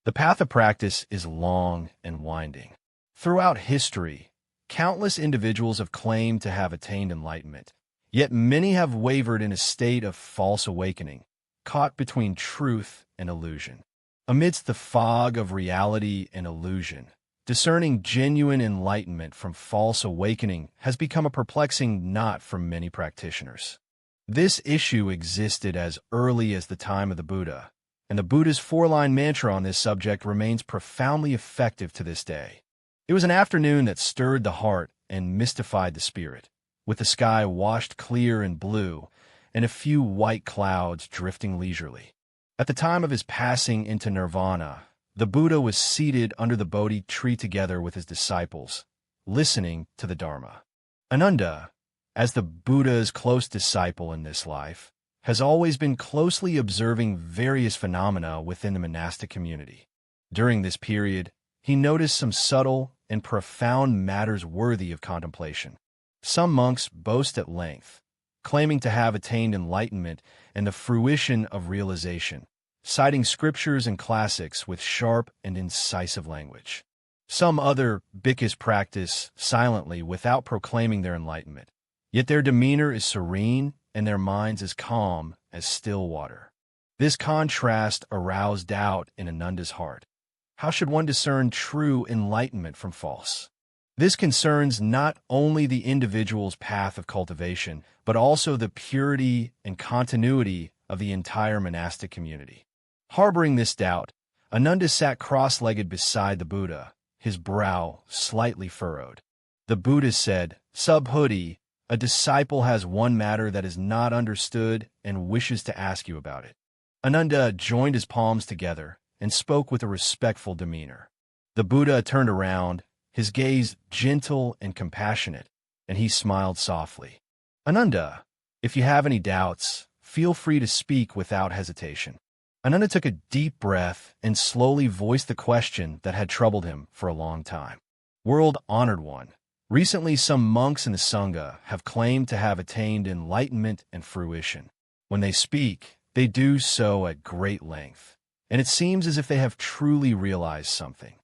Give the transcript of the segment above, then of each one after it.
The path of practice is long and winding. Throughout history, countless individuals have claimed to have attained enlightenment, yet many have wavered in a state of false awakening, caught between truth and illusion. Amidst the fog of reality and illusion, discerning genuine enlightenment from false awakening has become a perplexing knot for many practitioners. This issue existed as early as the time of the Buddha, and the Buddha's four-line mantra on this subject remains profoundly effective to this day. It was an afternoon that stirred the heart and mystified the spirit, with the sky washed clear and blue, and a few white clouds drifting leisurely. At the time of his passing into nirvana, the Buddha was seated under the Bodhi tree together with his disciples, listening to the Dharma. Ananda, as the Buddha's close disciple in this life, has always been closely observing various phenomena within the monastic community. During this period, he noticed some subtle and profound matters worthy of contemplation. Some monks boast at length, claiming to have attained enlightenment and the fruition of realization, citing scriptures and classics with sharp and incisive language. Some other bhikkhus practice silently without proclaiming their enlightenment, yet their demeanor is serene and their minds as calm as still water. This contrast aroused doubt in Ananda's heart. How should one discern true enlightenment from false? This concerns not only the individual's path of cultivation, but also the purity and continuity of the entire monastic community. Harboring this doubt, Ananda sat cross-legged beside the Buddha, his brow slightly furrowed. The Buddha said, "Subhuti, a disciple has one matter that is not understood and wishes to ask you about it." Ananda joined his palms together and spoke with a respectful demeanor. The Buddha turned around, his gaze gentle and compassionate, and he smiled softly. "Ananda, if you have any doubts, feel free to speak without hesitation." Ananda took a deep breath and slowly voiced the question that had troubled him for a long time. "World-honored one, recently some monks in the Sangha have claimed to have attained enlightenment and fruition. When they speak, they do so at great length, and it seems as if they have truly realized something.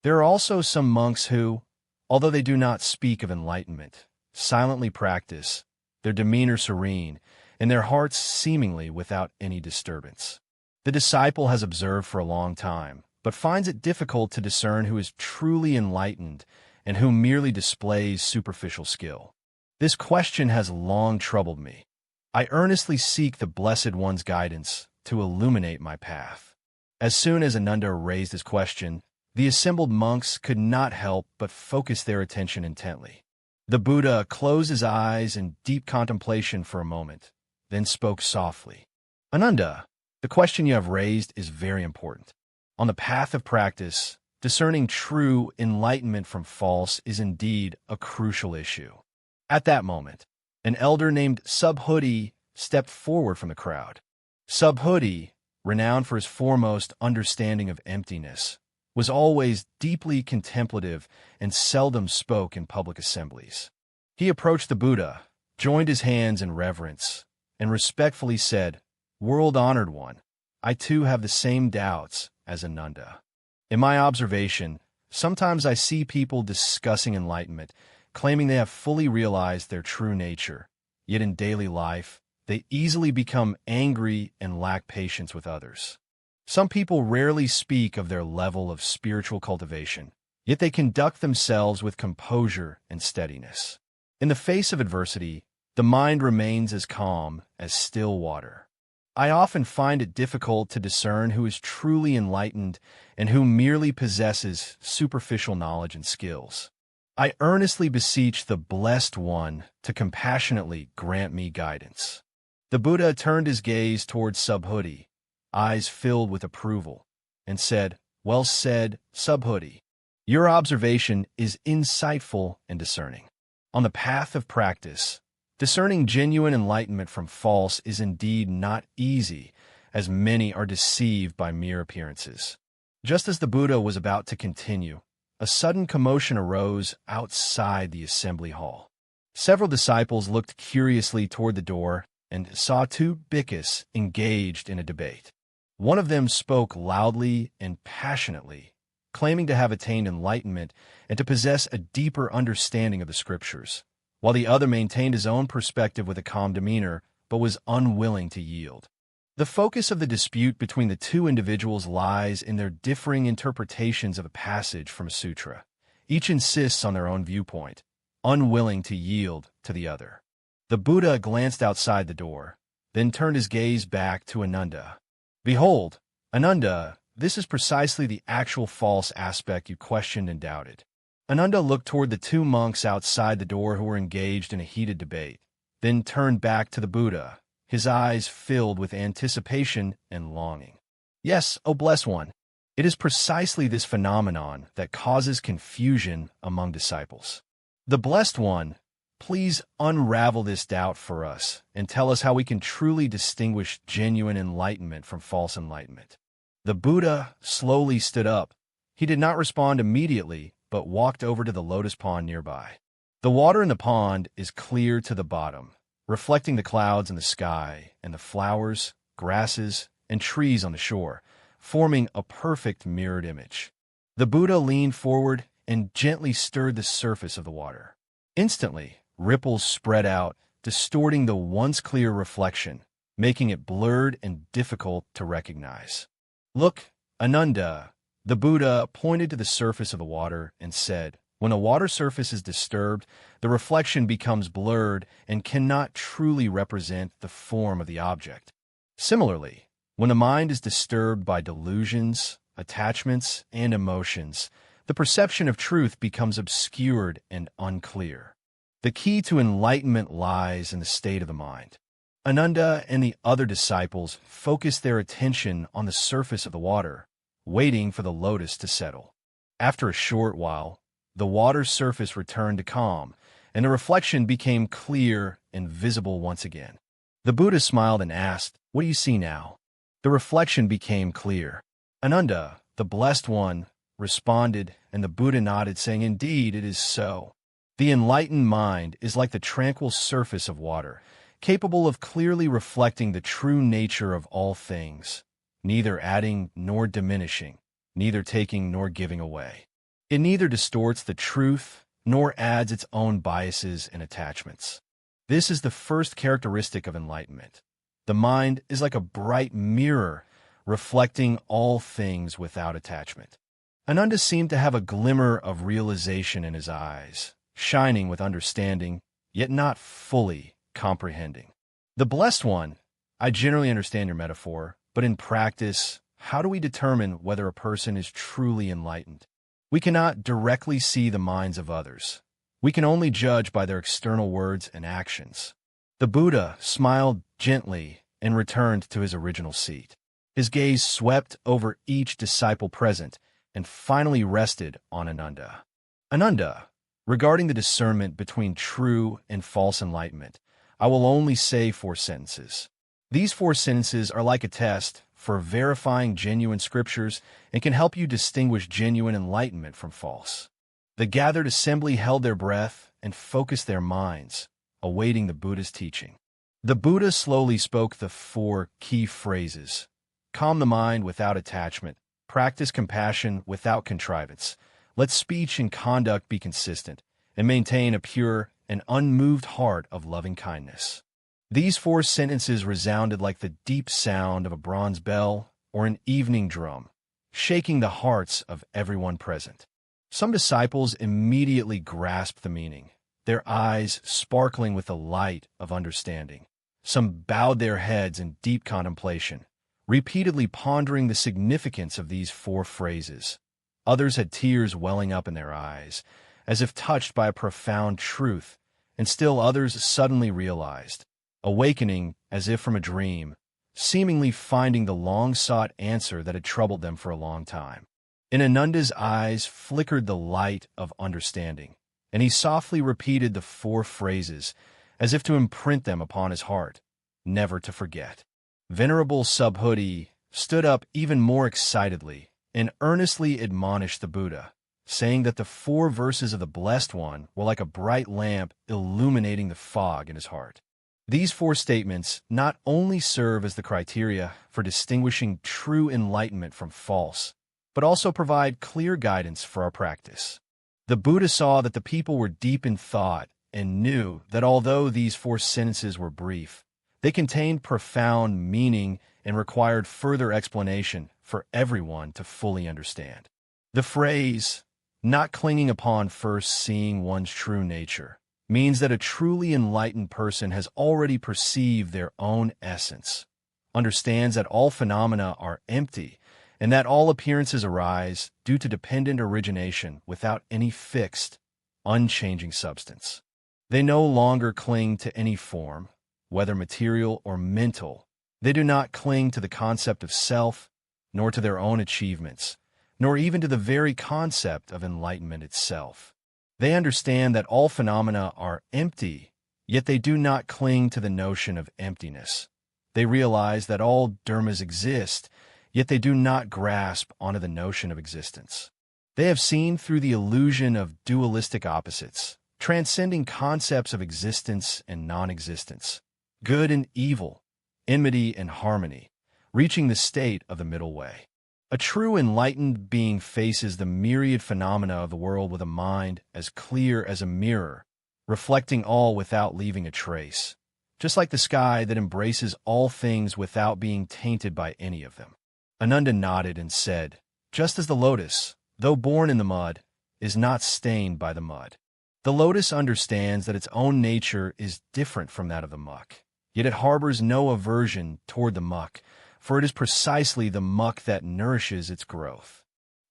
There are also some monks who, although they do not speak of enlightenment, silently practice, their demeanor serene, and their hearts seemingly without any disturbance. The disciple has observed for a long time, but finds it difficult to discern who is truly enlightened and who merely displays superficial skill. This question has long troubled me. I earnestly seek the Blessed One's guidance to illuminate my path." As soon as Ananda raised his question, the assembled monks could not help but focus their attention intently. The Buddha closed his eyes in deep contemplation for a moment, then spoke softly. "Ananda, the question you have raised is very important. On the path of practice, discerning true enlightenment from false is indeed a crucial issue." At that moment, an elder named Subhuti stepped forward from the crowd. Subhuti, renowned for his foremost understanding of emptiness, was always deeply contemplative and seldom spoke in public assemblies. He approached the Buddha, joined his hands in reverence, and respectfully said, "World-honored one, I too have the same doubts as Ananda. In my observation, sometimes I see people discussing enlightenment, claiming they have fully realized their true nature, yet in daily life, they easily become angry and lack patience with others. Some people rarely speak of their level of spiritual cultivation, yet they conduct themselves with composure and steadiness. In the face of adversity, the mind remains as calm as still water. I often find it difficult to discern who is truly enlightened and who merely possesses superficial knowledge and skills. I earnestly beseech the Blessed One to compassionately grant me guidance." The Buddha turned his gaze towards Subhuti, eyes filled with approval, and said, "Well said, Subhuti. Your observation is insightful and discerning. On the path of practice, discerning genuine enlightenment from false is indeed not easy, as many are deceived by mere appearances." Just as the Buddha was about to continue, a sudden commotion arose outside the assembly hall. Several disciples looked curiously toward the door and saw two bhikkhus engaged in a debate. One of them spoke loudly and passionately, claiming to have attained enlightenment and to possess a deeper understanding of the scriptures, while the other maintained his own perspective with a calm demeanor, but was unwilling to yield. The focus of the dispute between the two individuals lies in their differing interpretations of a passage from a sutra. Each insists on their own viewpoint, unwilling to yield to the other. The Buddha glanced outside the door, then turned his gaze back to Ananda. "Behold, Ananda, this is precisely the actual false aspect you questioned and doubted." Ananda looked toward the two monks outside the door who were engaged in a heated debate, then turned back to the Buddha, his eyes filled with anticipation and longing. "Yes, O Blessed One, it is precisely this phenomenon that causes confusion among disciples. The Blessed One, please unravel this doubt for us and tell us how we can truly distinguish genuine enlightenment from false enlightenment." The Buddha slowly stood up. He did not respond immediately, but walked over to the lotus pond nearby. The water in the pond is clear to the bottom, reflecting the clouds in the sky and the flowers, grasses, and trees on the shore, forming a perfect mirrored image. The Buddha leaned forward and gently stirred the surface of the water. Instantly, ripples spread out, distorting the once clear reflection, making it blurred and difficult to recognize. "Look, Ananda," the Buddha pointed to the surface of the water and said, "When a water surface is disturbed, the reflection becomes blurred and cannot truly represent the form of the object. Similarly, when the mind is disturbed by delusions, attachments, and emotions, the perception of truth becomes obscured and unclear. The key to enlightenment lies in the state of the mind." Ananda and the other disciples focused their attention on the surface of the water, waiting for the lotus to settle. After a short while, the water's surface returned to calm, and the reflection became clear and visible once again. The Buddha smiled and asked, "What do you see now?" The reflection became clear. Ananda, the Blessed One, responded, and the Buddha nodded, saying, "Indeed, it is so. The enlightened mind is like the tranquil surface of water, capable of clearly reflecting the true nature of all things, neither adding nor diminishing, neither taking nor giving away. It neither distorts the truth nor adds its own biases and attachments. This is the first characteristic of enlightenment. The mind is like a bright mirror, reflecting all things without attachment." Ananda seemed to have a glimmer of realization in his eyes, shining with understanding, yet not fully comprehending. "The Blessed One, I generally understand your metaphor, but in practice, how do we determine whether a person is truly enlightened? We cannot directly see the minds of others. We can only judge by their external words and actions." The Buddha smiled gently and returned to his original seat. His gaze swept over each disciple present and finally rested on Ananda. "Ananda, regarding the discernment between true and false enlightenment, I will only say 4 sentences. These 4 sentences are like a test for verifying genuine scriptures and can help you distinguish genuine enlightenment from false." The gathered assembly held their breath and focused their minds, awaiting the Buddha's teaching. The Buddha slowly spoke the 4 key phrases: calm the mind without attachment, practice compassion without contrivance, let speech and conduct be consistent, and maintain a pure and unmoved heart of loving kindness. These 4 sentences resounded like the deep sound of a bronze bell or an evening drum, shaking the hearts of everyone present. Some disciples immediately grasped the meaning, their eyes sparkling with the light of understanding. Some bowed their heads in deep contemplation, repeatedly pondering the significance of these 4 phrases. Others had tears welling up in their eyes, as if touched by a profound truth, and still others suddenly realized, awakening as if from a dream, seemingly finding the long-sought answer that had troubled them for a long time. In Ananda's eyes flickered the light of understanding, and he softly repeated the 4 phrases, as if to imprint them upon his heart, never to forget. Venerable Subhuti stood up even more excitedly and earnestly admonished the Buddha, saying that the 4 verses of the Blessed One were like a bright lamp illuminating the fog in his heart. These four statements not only serve as the criteria for distinguishing true enlightenment from false, but also provide clear guidance for our practice. The Buddha saw that the people were deep in thought and knew that although these four sentences were brief, they contained profound meaning and required further explanation for everyone to fully understand. The phrase, "not clinging upon first seeing one's true nature," means that a truly enlightened person has already perceived their own essence, understands that all phenomena are empty, and that all appearances arise due to dependent origination without any fixed, unchanging substance. They no longer cling to any form, whether material or mental. They do not cling to the concept of self, nor to their own achievements, nor even to the very concept of enlightenment itself. They understand that all phenomena are empty, yet they do not cling to the notion of emptiness. They realize that all dharmas exist, yet they do not grasp onto the notion of existence. They have seen through the illusion of dualistic opposites, transcending concepts of existence and non-existence, good and evil, enmity and harmony, reaching the state of the middle way. A true enlightened being faces the myriad phenomena of the world with a mind as clear as a mirror, reflecting all without leaving a trace, just like the sky that embraces all things without being tainted by any of them. Ananda nodded and said, "Just as the lotus, though born in the mud, is not stained by the mud. The lotus understands that its own nature is different from that of the muck, yet it harbors no aversion toward the muck, for it is precisely the muck that nourishes its growth."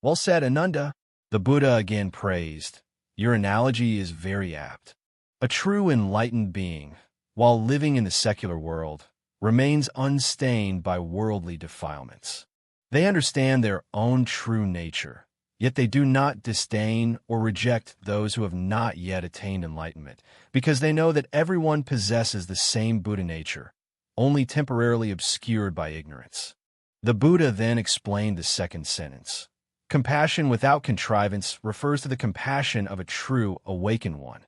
"Well said, Ananda," the Buddha again praised. "Your analogy is very apt. A true enlightened being, while living in the secular world, remains unstained by worldly defilements. They understand their own true nature, yet they do not disdain or reject those who have not yet attained enlightenment, because they know that everyone possesses the same Buddha nature, only temporarily obscured by ignorance." The Buddha then explained the second sentence. Compassion without contrivance refers to the compassion of a true awakened one,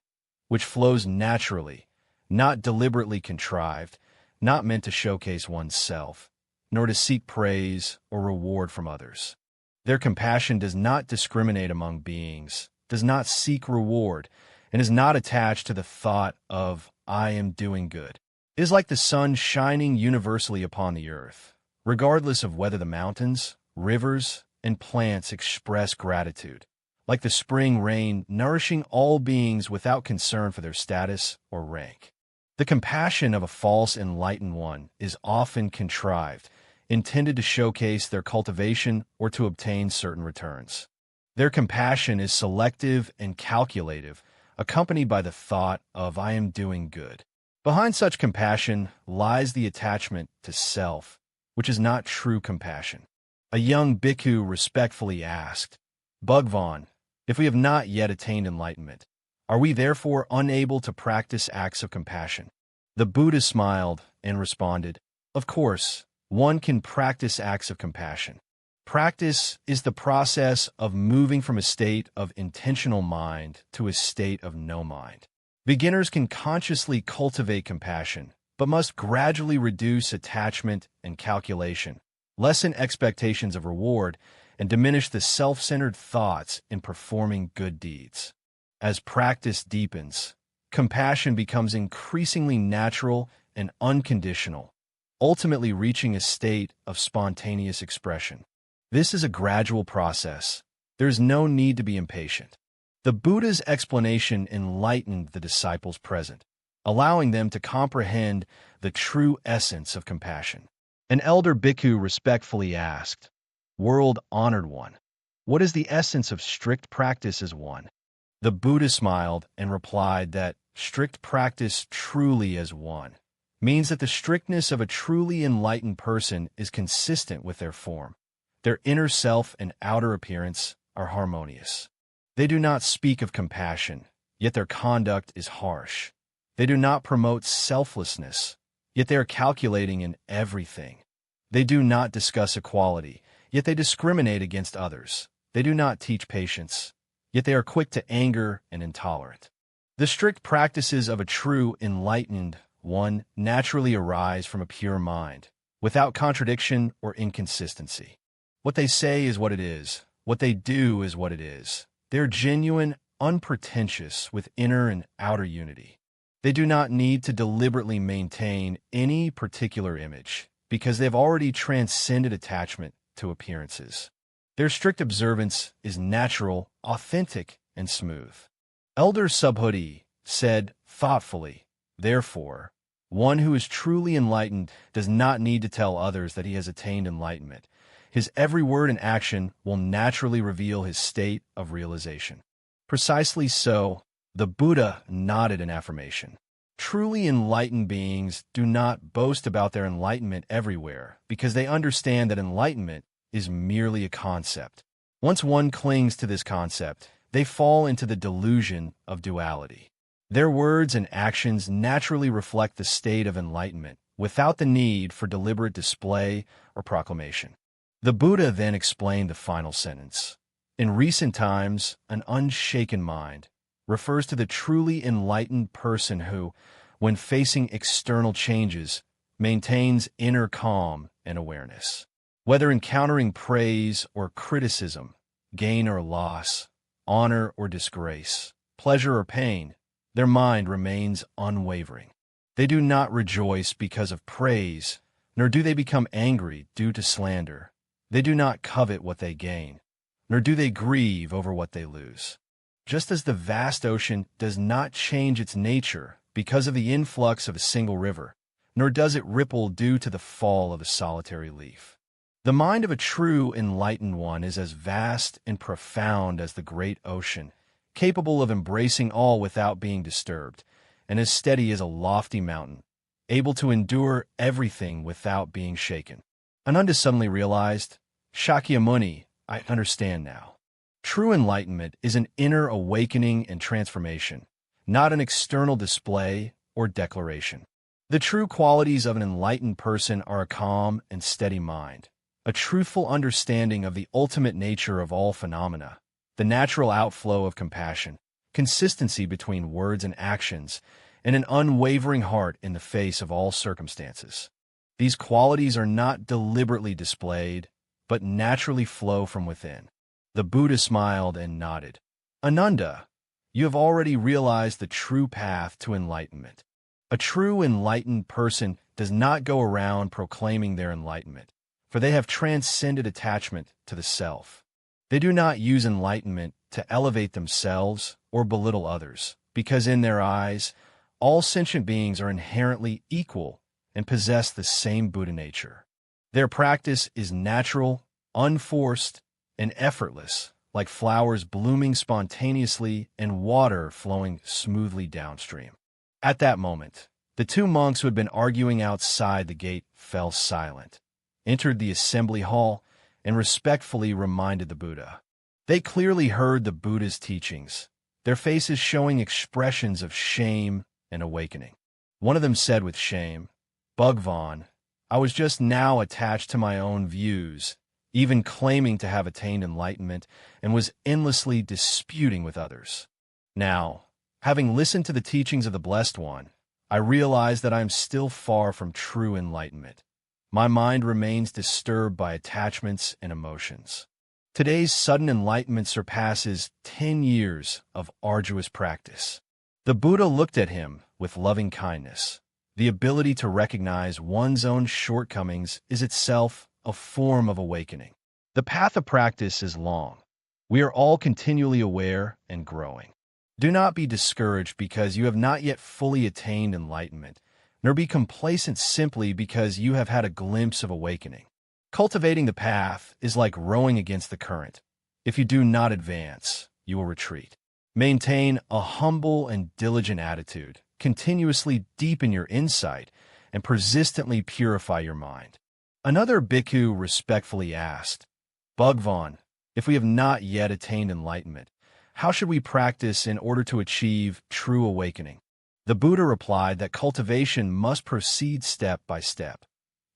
which flows naturally, not deliberately contrived, not meant to showcase one's self, nor to seek praise or reward from others. Their compassion does not discriminate among beings, does not seek reward, and is not attached to the thought of, "I am doing good." It is like the sun shining universally upon the earth, regardless of whether the mountains, rivers, and plants express gratitude, like the spring rain nourishing all beings without concern for their status or rank. The compassion of a false enlightened one is often contrived, intended to showcase their cultivation or to obtain certain returns. Their compassion is selective and calculative, accompanied by the thought of, "I am doing good." Behind such compassion lies the attachment to self, which is not true compassion. A young bhikkhu respectfully asked, "Bhagwan, if we have not yet attained enlightenment, are we therefore unable to practice acts of compassion?" The Buddha smiled and responded, "Of course, one can practice acts of compassion. Practice is the process of moving from a state of intentional mind to a state of no mind. Beginners can consciously cultivate compassion, but must gradually reduce attachment and calculation, lessen expectations of reward, and diminish the self-centered thoughts in performing good deeds. As practice deepens, compassion becomes increasingly natural and unconditional, ultimately reaching a state of spontaneous expression. This is a gradual process. There is no need to be impatient. The Buddha's explanation enlightened the disciples present, allowing them to comprehend the true essence of compassion. An elder bhikkhu respectfully asked, "World-honored one, what is the essence of strict practice as one?" The Buddha smiled and replied that strict practice truly as one means that the strictness of a truly enlightened person is consistent with their form. Their inner self and outer appearance are harmonious. They do not speak of compassion, yet their conduct is harsh. They do not promote selflessness, yet they are calculating in everything. They do not discuss equality, yet they discriminate against others. They do not teach patience, yet they are quick to anger and intolerant. The strict practices of a true enlightened one naturally arise from a pure mind, without contradiction or inconsistency. What they say is what it is. What they do is what it is. They're genuine, unpretentious, with inner and outer unity. They do not need to deliberately maintain any particular image, because they've already transcended attachment to appearances. Their strict observance is natural, authentic, and smooth. Elder Subhuti said thoughtfully, therefore, one who is truly enlightened does not need to tell others that he has attained enlightenment. His every word and action will naturally reveal his state of realization. Precisely so, the Buddha nodded in affirmation. Truly enlightened beings do not boast about their enlightenment everywhere, because they understand that enlightenment is merely a concept. Once one clings to this concept, they fall into the delusion of duality. Their words and actions naturally reflect the state of enlightenment, without the need for deliberate display or proclamation. The Buddha then explained the final sentence. In recent times, an unshaken mind refers to the truly enlightened person who, when facing external changes, maintains inner calm and awareness. Whether encountering praise or criticism, gain or loss, honor or disgrace, pleasure or pain, their mind remains unwavering. They do not rejoice because of praise, nor do they become angry due to slander. They do not covet what they gain, nor do they grieve over what they lose. Just as the vast ocean does not change its nature because of the influx of a single river, nor does it ripple due to the fall of a solitary leaf. The mind of a true enlightened one is as vast and profound as the great ocean, capable of embracing all without being disturbed, and as steady as a lofty mountain, able to endure everything without being shaken. Ananda suddenly realized, Shakyamuni, I understand now. True enlightenment is an inner awakening and transformation, not an external display or declaration. The true qualities of an enlightened person are a calm and steady mind, a truthful understanding of the ultimate nature of all phenomena, the natural outflow of compassion, consistency between words and actions, and an unwavering heart in the face of all circumstances. These qualities are not deliberately displayed, but naturally flow from within. The Buddha smiled and nodded. Ananda, you have already realized the true path to enlightenment. A true enlightened person does not go around proclaiming their enlightenment, for they have transcended attachment to the self. They do not use enlightenment to elevate themselves or belittle others, because in their eyes, all sentient beings are inherently equal and possess the same Buddha nature. Their practice is natural, unforced, and effortless, like flowers blooming spontaneously and water flowing smoothly downstream. At that moment, the two monks who had been arguing outside the gate fell silent, entered the assembly hall, and respectfully reminded the Buddha. They clearly heard the Buddha's teachings, their faces showing expressions of shame and awakening. One of them said with shame, Bhagwan, I was just now attached to my own views, even claiming to have attained enlightenment, and was endlessly disputing with others. Now, having listened to the teachings of the Blessed One, I realize that I am still far from true enlightenment. My mind remains disturbed by attachments and emotions. Today's sudden enlightenment surpasses 10 years of arduous practice. The Buddha looked at him with loving kindness. The ability to recognize one's own shortcomings is itself a form of awakening. The path of practice is long. We are all continually aware and growing. Do not be discouraged because you have not yet fully attained enlightenment, nor be complacent simply because you have had a glimpse of awakening. Cultivating the path is like rowing against the current. If you do not advance, you will retreat. Maintain a humble and diligent attitude. Continuously deepen your insight and persistently purify your mind. Another bhikkhu respectfully asked, Bhagwan, if we have not yet attained enlightenment, how should we practice in order to achieve true awakening? The Buddha replied that cultivation must proceed step by step.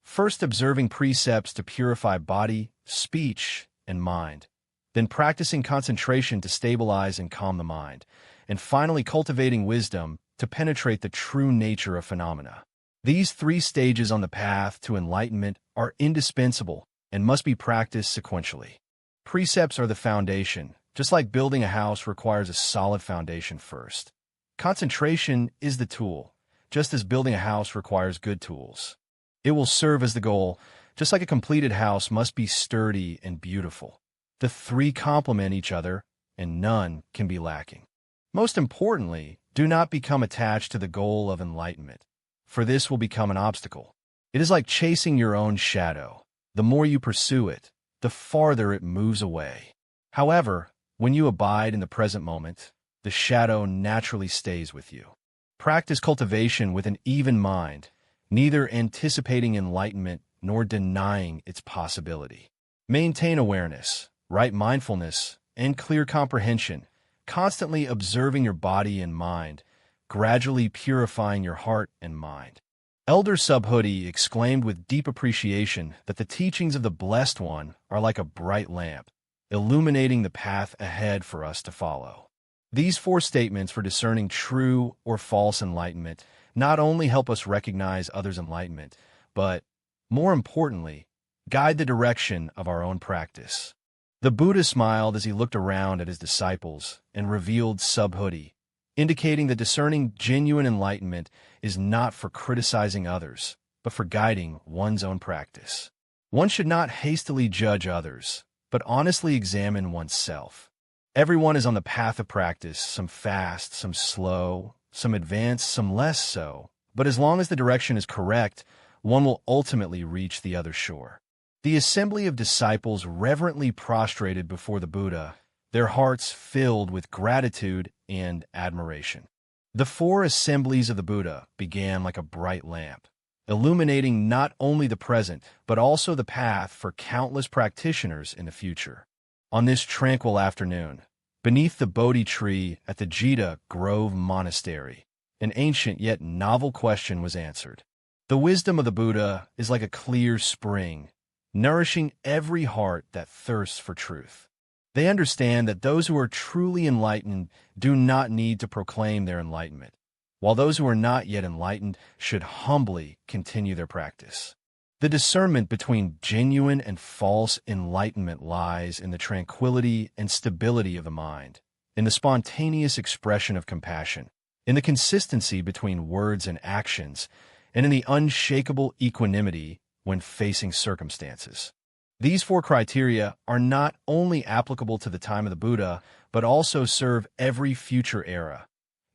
First observing precepts to purify body, speech, and mind, then practicing concentration to stabilize and calm the mind, and finally cultivating wisdom to penetrate the true nature of phenomena. These 3 stages on the path to enlightenment are indispensable and must be practiced sequentially. Precepts are the foundation, just like building a house requires a solid foundation first. Concentration is the tool, just as building a house requires good tools. It will serve as the goal, just like a completed house must be sturdy and beautiful. The 3 complement each other, and none can be lacking. Most importantly, do not become attached to the goal of enlightenment, for this will become an obstacle. It is like chasing your own shadow. The more you pursue it, the farther it moves away. However, when you abide in the present moment, the shadow naturally stays with you. Practice cultivation with an even mind, neither anticipating enlightenment nor denying its possibility. Maintain awareness, right mindfulness, and clear comprehension, constantly observing your body and mind, gradually purifying your heart and mind. Elder Subhuti exclaimed with deep appreciation that the teachings of the Blessed One are like a bright lamp, illuminating the path ahead for us to follow. These 4 statements for discerning true or false enlightenment not only help us recognize others' enlightenment, but, more importantly, guide the direction of our own practice. The Buddha smiled as he looked around at his disciples and revealed Subhuti, indicating that discerning genuine enlightenment is not for criticizing others, but for guiding one's own practice. One should not hastily judge others, but honestly examine oneself. Everyone is on the path of practice, some fast, some slow, some advanced, some less so, but as long as the direction is correct, one will ultimately reach the other shore. The assembly of disciples reverently prostrated before the Buddha, their hearts filled with gratitude and admiration. The 4 assemblies of the Buddha began like a bright lamp, illuminating not only the present, but also the path for countless practitioners in the future. On this tranquil afternoon, beneath the Bodhi tree at the Jita Grove Monastery, an ancient yet novel question was answered. The wisdom of the Buddha is like a clear spring, nourishing every heart that thirsts for truth. They understand that those who are truly enlightened do not need to proclaim their enlightenment, while those who are not yet enlightened should humbly continue their practice. The discernment between genuine and false enlightenment lies in the tranquility and stability of the mind, in the spontaneous expression of compassion, in the consistency between words and actions, and in the unshakable equanimity when facing circumstances. These 4 criteria are not only applicable to the time of the Buddha, but also serve every future era,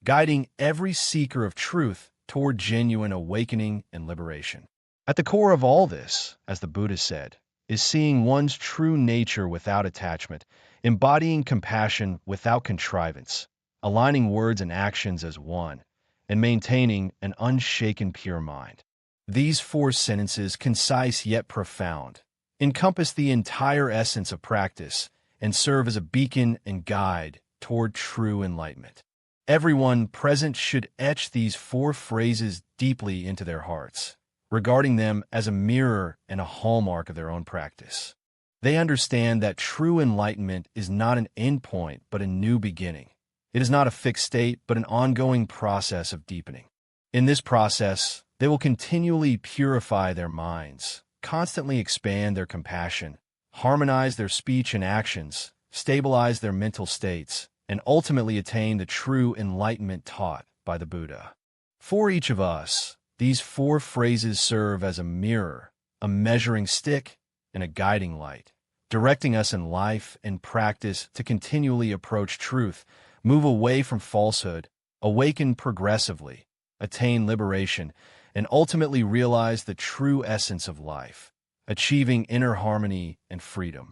guiding every seeker of truth toward genuine awakening and liberation. At the core of all this, as the Buddha said, is seeing one's true nature without attachment, embodying compassion without contrivance, aligning words and actions as one, and maintaining an unshaken pure mind. These 4 sentences, concise yet profound, encompass the entire essence of practice and serve as a beacon and guide toward true enlightenment. Everyone present should etch these 4 phrases deeply into their hearts, regarding them as a mirror and a hallmark of their own practice. They understand that true enlightenment is not an endpoint, but a new beginning. It is not a fixed state, but an ongoing process of deepening. In this process, they will continually purify their minds, constantly expand their compassion, harmonize their speech and actions, stabilize their mental states, and ultimately attain the true enlightenment taught by the Buddha. For each of us, these 4 phrases serve as a mirror, a measuring stick, and a guiding light, directing us in life and practice to continually approach truth, move away from falsehood, awaken progressively, attain liberation, and ultimately realize the true essence of life, achieving inner harmony and freedom.